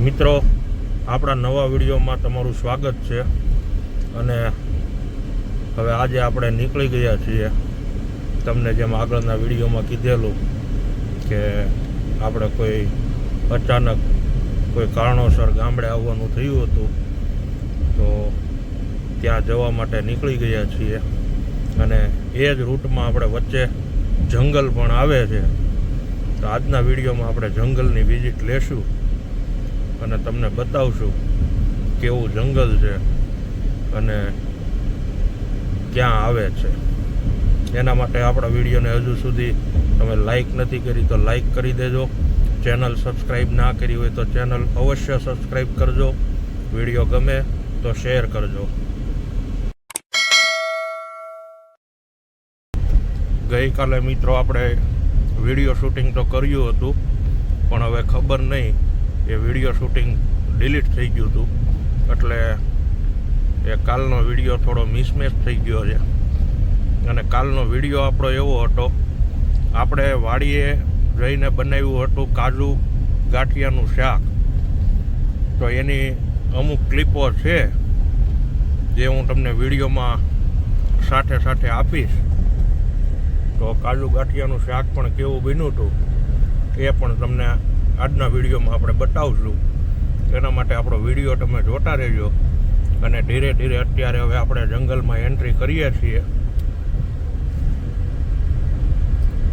મિત્રો, આપણા નવા વિડીયોમાં તમારું સ્વાગત છે. અને હવે આજે આપણે નીકળી ગયા છીએ. તમને જેમ આગળના વિડીયોમાં કીધેલું કે આપણે કોઈ અચાનક કોઈ કારણોસર ગામડે આવવાનું થયું હતું, તો ત્યાં જવા માટે નીકળી ગયા છીએ. અને એ જ રૂટમાં આપણે વચ્ચે જંગલ પણ આવે છે. તો આજના વિડીયોમાં આપણે જંગલની વિઝિટ લેશું અને તમને બતાવશું કેવું જંગલ છે અને ક્યાં આવે છે. એના માટે આપણા વિડીયોને હજુ સુધી તમે લાઈક નથી કરી તો લાઈક કરી દેજો. ચેનલ સબસ્ક્રાઈબ ના કરી હોય તો ચેનલ અવશ્ય સબસ્ક્રાઈબ કરજો. વિડીયો ગમે તો શેર કરજો. ગઈકાલે મિત્રો આપણે વિડીયો શૂટિંગ તો કર્યું હતું, પણ હવે ખબર નહીં એ વિડીયો શૂટિંગ ડિલીટ થઈ ગયું હતું, એટલે એ કાલનો વિડીયો થોડો મિસમેચ થઈ ગયો છે. અને કાલનો વિડીયો આપણો એવો હતો, આપણે વાડીએ જઈને બનાવ્યું હતું કાજુ ગાંઠિયાનું શાક. તો એની અમુક ક્લિપો છે જે હું તમને વિડીયોમાં સાથે સાથે આપીશ. તો કાજુ ગાંઠિયાનું શાક પણ કેવું બન્યું હતું એ પણ તમને આજના વિડીયોમાં આપણે બતાવશું. એના માટે આપણો વિડીયો તમે જોતા રહેજો. અને ધીરે ધીરે અત્યારે હવે આપણે જંગલમાં એન્ટ્રી કરીએ છીએ.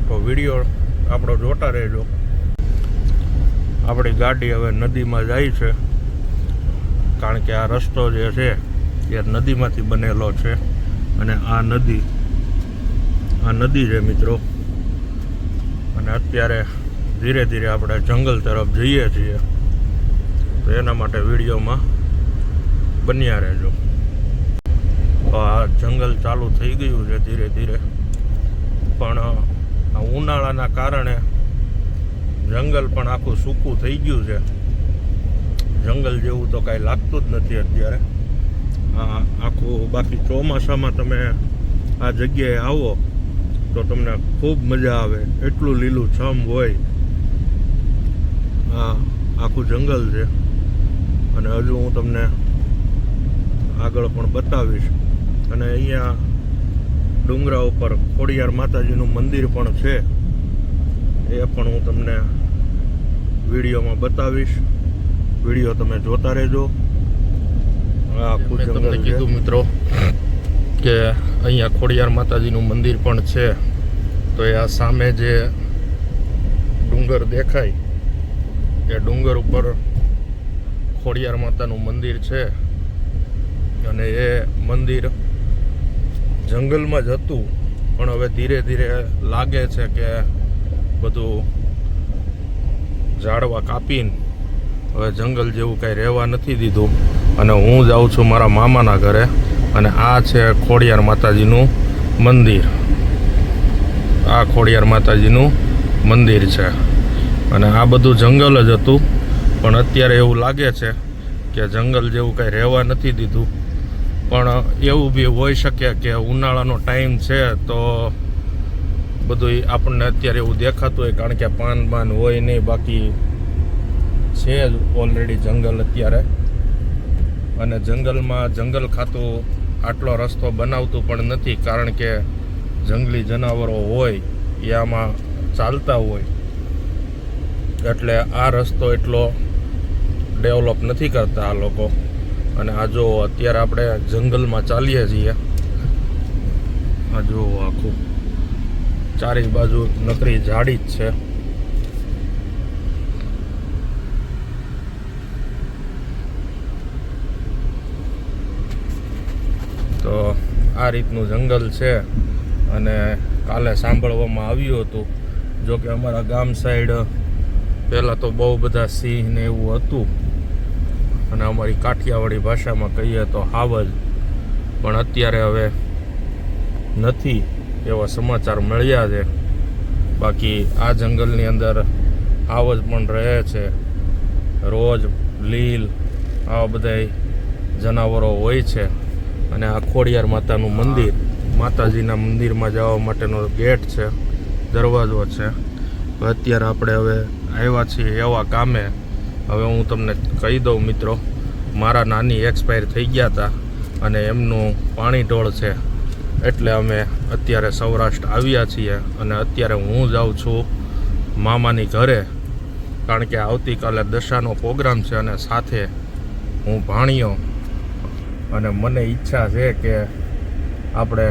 તો વિડીયો આપણો જોતા રહેજો. આપણી ગાડી હવે નદીમાં જાય છે, કારણ કે આ રસ્તો જે છે એ નદીમાંથી બનેલો છે. અને આ નદી છે મિત્રો. અને અત્યારે ધીરે ધીરે આપણે જંગલ તરફ જઈએ છીએ. તો એના માટે વિડીયોમાં બન્યા રહેજો. તો આ જંગલ ચાલુ થઈ ગયું છે ધીરે ધીરે, પણ આ ઉનાળાના કારણે જંગલ પણ આખું સૂકું થઈ ગયું છે. જંગલ જેવું તો કાંઈ લાગતું જ નથી અત્યારે આ આખું. બાકી ચોમાસામાં તમે આ જગ્યાએ આવો તો તમને ખૂબ મજા આવે. એટલું લીલું છમ હોય. આ આખું જંગલ છે. અને હજુ હું તમને આગળ પણ બતાવીશ. અને અહીંયા ડુંગરા ઉપર ખોડિયાર માતાજીનું મંદિર પણ છે, એ પણ હું તમને વિડીયોમાં બતાવીશ. વિડીયો તમે જોતા રહેજો. આ આખું જંગલ કીધું મિત્રો કે અહીંયા ખોડિયાર માતાજીનું મંદિર પણ છે. તો એ આ સામે જે ડુંગર દેખાય એ ડુંગર ઉપર ખોડિયાર માતાનું મંદિર છે. અને એ મંદિર જંગલમાં જ હતું, પણ હવે ધીરે ધીરે લાગે છે કે બધું ઝાડવા કાપીને હવે જંગલ જેવું કાંઈ રહેવા નથી દીધું. અને હું જાઉં છું મારા મામાના ઘરે. અને આ છે ખોડિયાર માતાજીનું મંદિર. આ ખોડિયાર માતાજીનું મંદિર છે. અને આ બધું જંગલ જ હતું, પણ અત્યારે એવું લાગે છે કે જંગલ જેવું કાંઈ રહેવા નથી દીધું. પણ એવું બી હોઈ શકે કે ઉનાળાનો ટાઈમ છે તો બધું આપણને અત્યારે એવું દેખાતું હોય, કારણ કે પાન બાન હોય નહીં. બાકી છે જ ઓલરેડી જંગલ અત્યારે. અને જંગલમાં જંગલ ખાતું આટલો રસ્તો બનાવતું પણ નથી, કારણ કે જંગલી જનાવરો હોય એ આમાં ચાલતા હોય, એટલે આ રસ્તો એટલો ડેવલપ નથી કરતા આ લોકો. અને આ જો અત્યારે આપણે જંગલમાં ચાલીએ છીએ. આ જો આખું ચારે બાજુ નકરી ઝાડી જ છે. તો આ રીતનું જંગલ છે. અને કાલે સાંભળવામાં આવ્યું હતું, જો કે અમારા ગામ સાઈડ પહેલાં તો બહુ બધા સિંહ ને એવું હતું, અને અમારી કાઠિયાવાડી ભાષામાં કહીએ તો હાવજ. પણ અત્યારે હવે નથી એવા સમાચાર મળ્યા છે. બાકી આ જંગલની અંદર હાવજ પણ રહે છે. રોજ લીલ આવા બધા જનાવરો હોય છે. અને આ ખોડિયાર માતાનું મંદિર, માતાજીના મંદિરમાં જવા માટેનો ગેટ છે, દરવાજો છે. અત્યારે આપણે હવે આવ્યા છીએ એવા ગામે હવે હું તમને કહી દઉં મિત્રો, મારા નાની એક્સપાયર થઈ ગયા હતા અને એમનું પાણી ઢોળ છે, એટલે અમે અત્યારે સૌરાષ્ટ્ર આવ્યા છીએ. અને અત્યારે હું જાઉં છું મામાની ઘરે, કારણ કે આવતીકાલે દશાનો પ્રોગ્રામ છે અને સાથે હું ભાણિયો, અને મને ઈચ્છા છે કે આપણે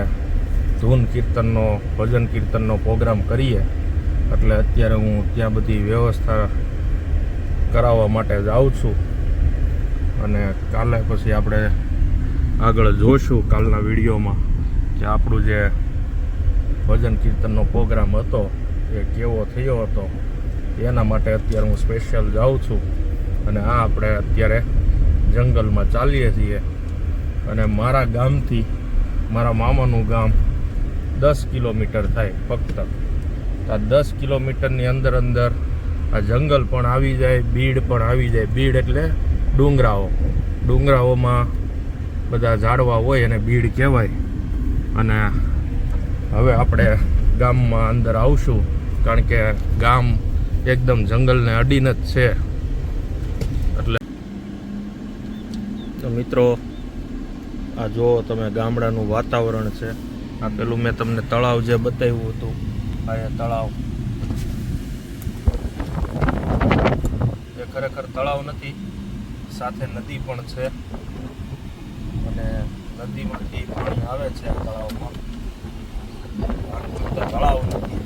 ધૂન કીર્તનનો ભજન કીર્તનનો પ્રોગ્રામ કરીએ. એટલે અત્યારે હું ત્યાં બધી વ્યવસ્થા કરાવવા માટે જાઉં છું. અને કાલે પછી આપણે આગળ જોશું કાલના વિડીયોમાં કે આપણું જે ભજન કીર્તનનો પ્રોગ્રામ હતો એ કેવો થયો હતો. એના માટે અત્યારે હું સ્પેશિયલ જાઉં છું. અને આ આપણે અત્યારે જંગલમાં ચાલીએ છીએ. અને મારા ગામથી મારા મામાનું ગામ 10 કિલોમીટર થાય ફક્ત. આ 10 કિલોમીટરની અંદર આ જંગલ પણ આવી જાય, બીડ પણ આવી જાય. બીડ એટલે ડુંગરાઓમાં બધા ઝાડવા હોય અને બીડ કહેવાય. અને હવે આપણે ગામમાં અંદર આવશું, કારણ કે ગામ એકદમ જંગલને અડીને જ છે. એટલે તો મિત્રો, આ જુઓ તમે ગામડાનું વાતાવરણ છે. આ પેલું મેં તમને તળાવ જે બતાવ્યું હતું, આ એ તળાવ, એ ખરેખર તળાવ નથી, સાથે નદી પણ છે. અને નદીમાંથી પાણી આવે છે આ તળાવમાં. તળાવ નથી,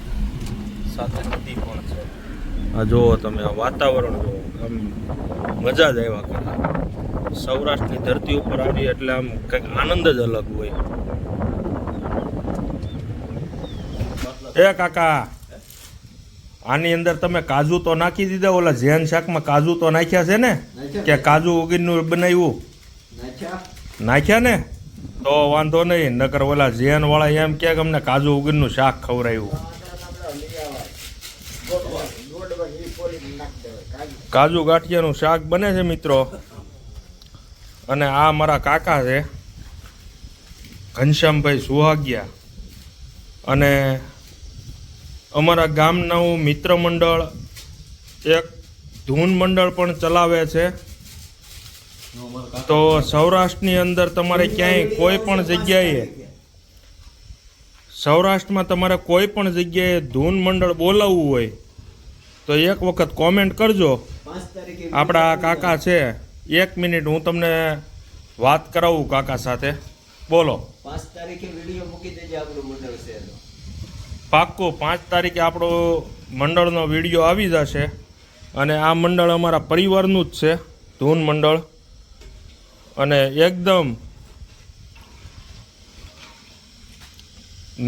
સાથે નદી પણ છે. આ જુઓ તમે, આ વાતાવરણ જુઓ, આમ મજા જ આવ્યા કરે. સૌરાષ્ટ્રની ધરતી ઉપર આવી એટલે આમ કંઈક આનંદ જ અલગ હોય. એ કાકા, આની અંદર તમે કાજુ તો નાખી દીધા? ઓલા ઝેન શાકમાં કાજુ તો નાખ્યા છે ને? કે કાજુ વગરનું બનાવ્યું? નાખ્યા ને? તો વાંધો નહીં, નકર ઓલા ઝેન વાળા એમ કે અમને કાજુ વગરનું શાક ખવડાવ્યું. કાજુ ગાંઠિયાનું શાક બને છે મિત્રો. અને આ મારા કાકા છે, ઘનશ્યામભાઈ સુહાગિયા. અને અમારા ગામનું મિત્ર મંડળ એક ધૂન મંડળ પણ ચલાવે છે. તો સૌરાષ્ટ્રની અંદર તમારે ક્યાંય કોઈ પણ જગ્યાએ, સૌરાષ્ટ્રમાં તમારે કોઈ પણ જગ્યાએ ધૂન મંડળ બોલાવવું હોય તો એક વખત કોમેન્ટ કરજો. આપણા આ કાકા છે, 1 મિનિટ હું તમને વાત કરાવું કાકા સાથે. બોલો. 5 તારીખે વિડીયો મૂકી દેજો આપણું મંડળ છે. પાક્કું 5 તારીખે આપણો મંડળનો વિડીયો આવી જશે. અને આ મંડળ અમારા પરિવારનું જ છે, ધૂન મંડળ. અને એકદમ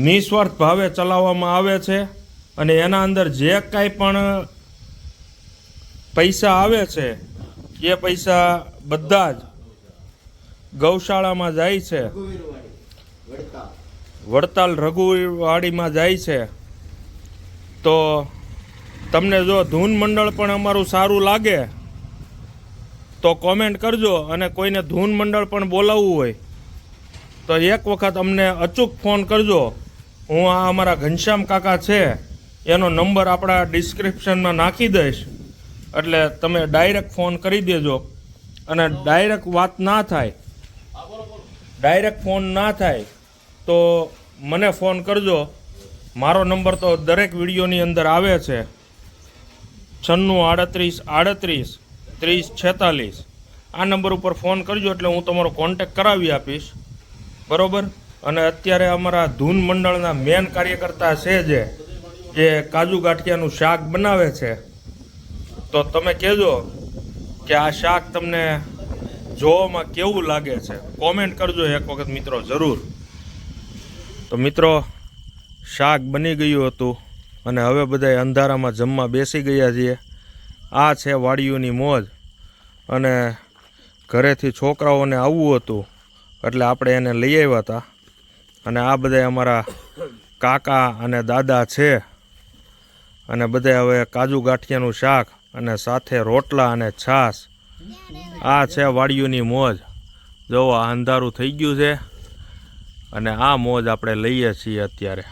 નિસ્વાર્થ ભાવે ચલાવવામાં આવે છે. અને એના અંદર જે કાંઈ પણ પૈસા આવે છે એ પૈસા બધા જ ગૌશાળામાં જાય છે. વડતાલ રઘુવાડીમાં જાય છે. તો તમને જો ધૂન મંડળ પણ અમારું સારું લાગે તો કોમેન્ટ કરજો. અને કોઈને ધૂન મંડળ પણ બોલાવવું હોય તો એક વખત અમને અચૂક ફોન કરજો. હું આ અમારા ઘનશ્યામ કાકા છે એનો નંબર આપણા ડિસ્ક્રિપ્શનમાં નાખી દઈશ. એટલે તમે ડાયરેક્ટ ફોન કરી દેજો. અને ડાયરેક્ટ વાત ના થાય, ડાયરેક્ટ ફોન ના થાય તો મને ફોન કરજો. મારો નંબર તો દરેક વિડીયોની અંદર આવે છે, 96 38 38 30 46. આ નંબર ઉપર ફોન કરજો એટલે હું તમારો કોન્ટેક કરાવી આપીશ. બરાબર. અને અત્યારે અમારા ધૂન મંડળના મેન કાર્યકર્તા છે જે કાજુ ગાંઠિયાનું શાક બનાવે છે. તો તમે કહેજો કે આ શાક તમને જોવામાં કેવું લાગે છે. કોમેન્ટ કરજો એક વખત મિત્રો, જરૂર. તો મિત્રો, શાક બની ગયું હતું અને હવે બધા અંધારામાં જમવા બેસી ગયા છીએ. આ છે વાડીઓની મોજ. અને ઘરેથી છોકરાઓને આવવું હતું એટલે આપણે એને લઈ આવ્યા હતા. અને આ બધા અમારા કાકા અને દાદા છે. અને બધા હવે કાજુ ગાંઠિયાનું શાક અને સાથે રોટલા અને છાશ. આ છે વાડીઓની મોજ. જોવો, અંધારું થઈ ગયું છે અને આ મોજ આપણે લઈએ છીએ અત્યારે.